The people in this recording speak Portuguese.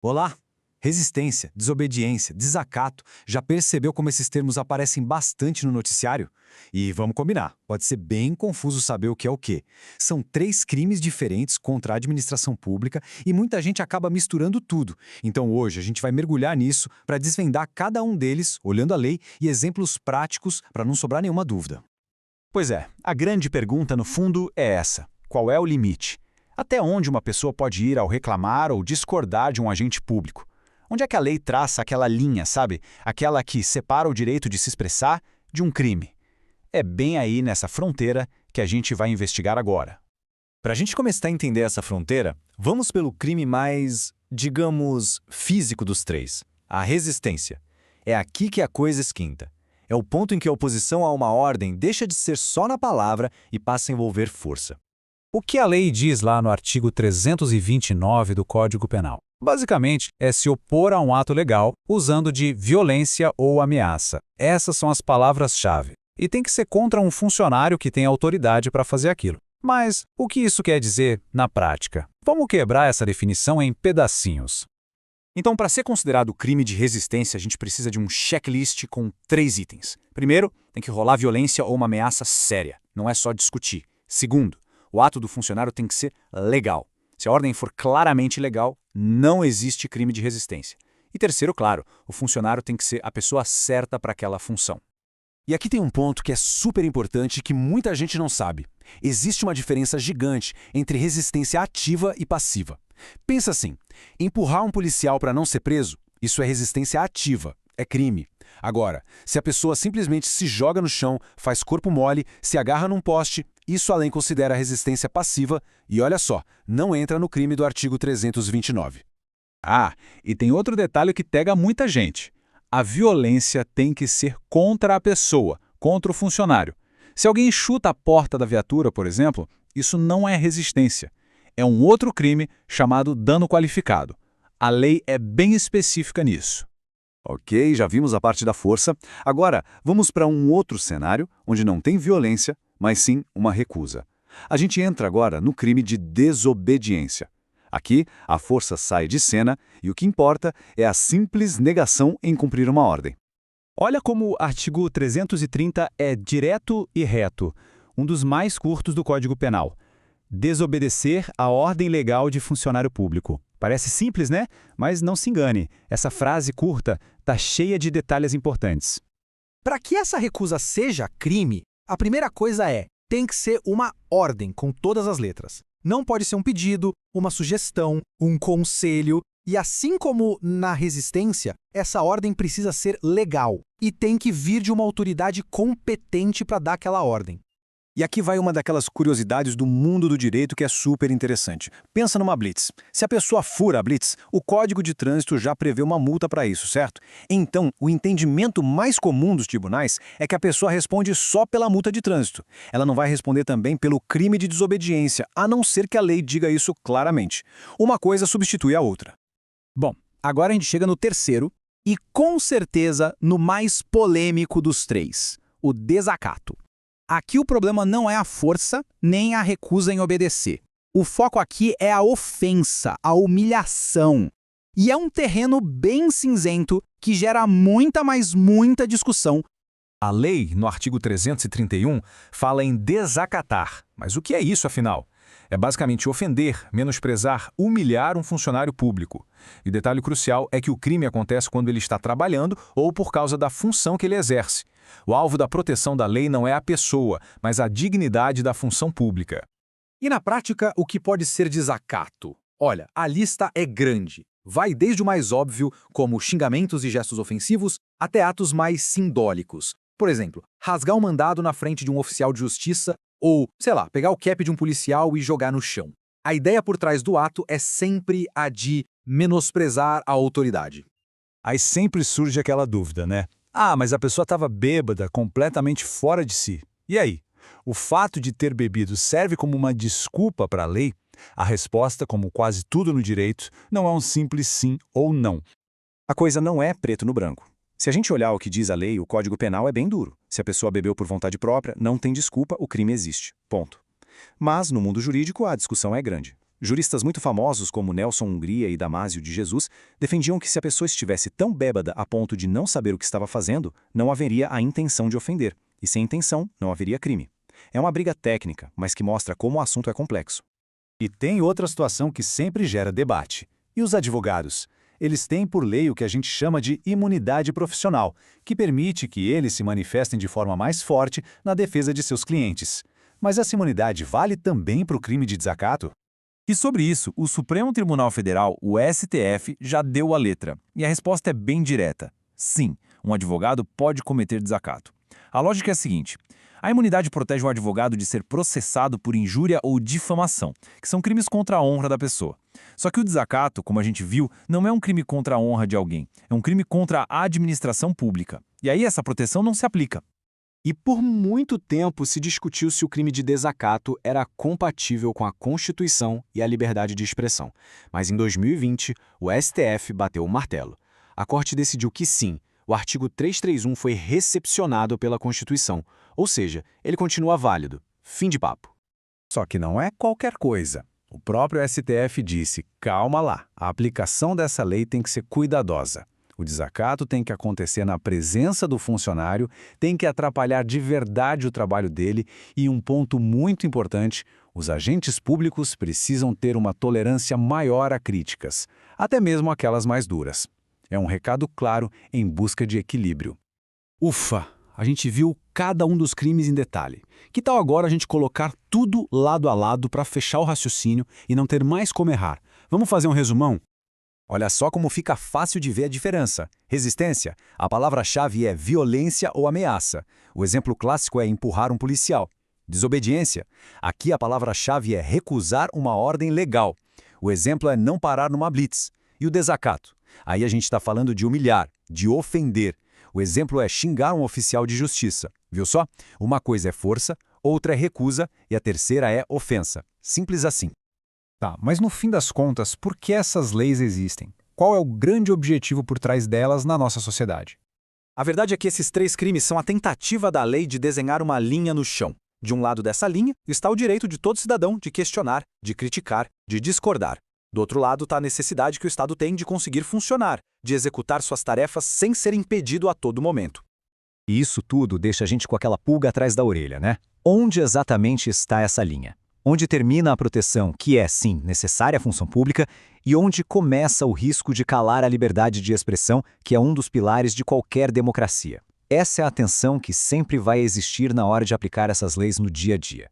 Olá! Resistência, desobediência, desacato. Já percebeu como esses termos aparecem bastante no noticiário? E vamos combinar, pode ser bem confuso saber o que é o quê. São três crimes diferentes contra a administração pública e muita gente acaba misturando tudo. Então hoje a gente vai mergulhar nisso para desvendar cada um deles, olhando a lei e exemplos práticos para não sobrar nenhuma dúvida. Pois é, a grande pergunta no fundo é essa: qual é o limite? Até onde uma pessoa pode ir ao reclamar ou discordar de um agente público? Onde é que a lei traça aquela linha, sabe? Aquela que separa o direito de se expressar de um crime. É bem aí nessa fronteira que a gente vai investigar agora. Para a gente começar a entender essa fronteira, vamos pelo crime mais, digamos, físico dos três: a resistência. É aqui que a coisa esquenta. É o ponto em que a oposição a uma ordem deixa de ser só na palavra e passa a envolver força. O que a lei diz lá no artigo 329 do Código Penal? Basicamente, é se opor a um ato legal usando de violência ou ameaça. Essas são as palavras-chave. E tem que ser contra um funcionário que tem autoridade para fazer aquilo. Mas o que isso quer dizer na prática? Vamos quebrar essa definição em pedacinhos. Então, para ser considerado crime de resistência, a gente precisa de um checklist com 3 itens. Primeiro, tem que rolar violência ou uma ameaça séria. Não é só discutir. Segundo, o ato do funcionário tem que ser legal. Se a ordem for claramente legal, não existe crime de resistência. E terceiro, claro, o funcionário tem que ser a pessoa certa para aquela função. E aqui tem um ponto que é super importante que muita gente não sabe. Existe uma diferença gigante entre resistência ativa e passiva. Pensa assim: empurrar um policial para não ser preso, isso é resistência ativa, é crime. Agora, se a pessoa simplesmente se joga no chão, faz corpo mole, se agarra num poste, isso a lei considera resistência passiva e, olha só, não entra no crime do artigo 329. Ah, e tem outro detalhe que pega muita gente. A violência tem que ser contra a pessoa, contra o funcionário. Se alguém chuta a porta da viatura, por exemplo, isso não é resistência. É um outro crime chamado dano qualificado. A lei é bem específica nisso. Ok, já vimos a parte da força. Agora, vamos para um outro cenário onde não tem violência, mas sim uma recusa. A gente entra agora no crime de desobediência. Aqui, a força sai de cena e o que importa é a simples negação em cumprir uma ordem. Olha como o artigo 330 é direto e reto, um dos mais curtos do Código Penal. Desobedecer a ordem legal de funcionário público. Parece simples, né? Mas não se engane, essa frase curta está cheia de detalhes importantes. Para que essa recusa seja crime, a primeira coisa tem que ser uma ordem com todas as letras. Não pode ser um pedido, uma sugestão, um conselho. E assim como na resistência, essa ordem precisa ser legal e tem que vir de uma autoridade competente para dar aquela ordem. E aqui vai uma daquelas curiosidades do mundo do direito que é super interessante. Pensa numa blitz. Se a pessoa fura a blitz, o Código de Trânsito já prevê uma multa para isso, certo? Então, o entendimento mais comum dos tribunais é que a pessoa responde só pela multa de trânsito. Ela não vai responder também pelo crime de desobediência, a não ser que a lei diga isso claramente. Uma coisa substitui a outra. Bom, agora a gente chega no terceiro e, com certeza, no mais polêmico dos três, o desacato. Aqui o problema não é a força, nem a recusa em obedecer. O foco aqui é a ofensa, a humilhação. E é um terreno bem cinzento que gera muita, mas muita discussão. A lei, no artigo 331, fala em desacatar. Mas o que é isso, afinal? É basicamente ofender, menosprezar, humilhar um funcionário público. E o detalhe crucial é que o crime acontece quando ele está trabalhando ou por causa da função que ele exerce. O alvo da proteção da lei não é a pessoa, mas a dignidade da função pública. E na prática, o que pode ser desacato? Olha, a lista é grande. Vai desde o mais óbvio, como xingamentos e gestos ofensivos, até atos mais simbólicos. Por exemplo, rasgar um mandado na frente de um oficial de justiça ou, sei lá, pegar o cap de um policial e jogar no chão. A ideia por trás do ato é sempre a de menosprezar a autoridade. Aí sempre surge aquela dúvida, né? Ah, mas a pessoa estava bêbada, completamente fora de si. E aí? O fato de ter bebido serve como uma desculpa para a lei? A resposta, como quase tudo no direito, não é um simples sim ou não. A coisa não é preto no branco. Se a gente olhar o que diz a lei, o Código Penal é bem duro. Se a pessoa bebeu por vontade própria, não tem desculpa, o crime existe. Ponto. Mas, no mundo jurídico, a discussão é grande. Juristas muito famosos como Nelson Hungria e Damásio de Jesus defendiam que se a pessoa estivesse tão bêbada a ponto de não saber o que estava fazendo, não haveria a intenção de ofender, e sem intenção não haveria crime. É uma briga técnica, mas que mostra como o assunto é complexo. E tem outra situação que sempre gera debate. E os advogados? Eles têm por lei o que a gente chama de imunidade profissional, que permite que eles se manifestem de forma mais forte na defesa de seus clientes. Mas essa imunidade vale também para o crime de desacato? E sobre isso, o Supremo Tribunal Federal, o STF, já deu a letra. E a resposta é bem direta. Sim, um advogado pode cometer desacato. A lógica é a seguinte: a imunidade protege o advogado de ser processado por injúria ou difamação, que são crimes contra a honra da pessoa. Só que o desacato, como a gente viu, não é um crime contra a honra de alguém, é um crime contra a administração pública. E aí essa proteção não se aplica. E por muito tempo se discutiu se o crime de desacato era compatível com a Constituição e a liberdade de expressão. Mas em 2020, o STF bateu o martelo. A Corte decidiu que sim, o artigo 331 foi recepcionado pela Constituição, ou seja, ele continua válido. Fim de papo. Só que não é qualquer coisa. O próprio STF disse: calma lá, a aplicação dessa lei tem que ser cuidadosa. O desacato tem que acontecer na presença do funcionário, tem que atrapalhar de verdade o trabalho dele e, um ponto muito importante, os agentes públicos precisam ter uma tolerância maior a críticas, até mesmo aquelas mais duras. É um recado claro em busca de equilíbrio. Ufa! A gente viu cada um dos crimes em detalhe. Que tal agora a gente colocar tudo lado a lado para fechar o raciocínio e não ter mais como errar? Vamos fazer um resumão? Olha só como fica fácil de ver a diferença. Resistência, a palavra-chave é violência ou ameaça. O exemplo clássico é empurrar um policial. Desobediência, aqui a palavra-chave é recusar uma ordem legal. O exemplo é não parar numa blitz. E o desacato? Aí a gente está falando de humilhar, de ofender. O exemplo é xingar um oficial de justiça. Viu só? Uma coisa é força, outra é recusa e a terceira é ofensa. Simples assim. Tá, mas no fim das contas, por que essas leis existem? Qual é o grande objetivo por trás delas na nossa sociedade? A verdade é que esses 3 crimes são a tentativa da lei de desenhar uma linha no chão. De um lado dessa linha está o direito de todo cidadão de questionar, de criticar, de discordar. Do outro lado está a necessidade que o Estado tem de conseguir funcionar, de executar suas tarefas sem ser impedido a todo momento. E isso tudo deixa a gente com aquela pulga atrás da orelha, né? Onde exatamente está essa linha? Onde termina a proteção, que é, sim, necessária à função pública, e onde começa o risco de calar a liberdade de expressão, que é um dos pilares de qualquer democracia. Essa é a tensão que sempre vai existir na hora de aplicar essas leis no dia a dia.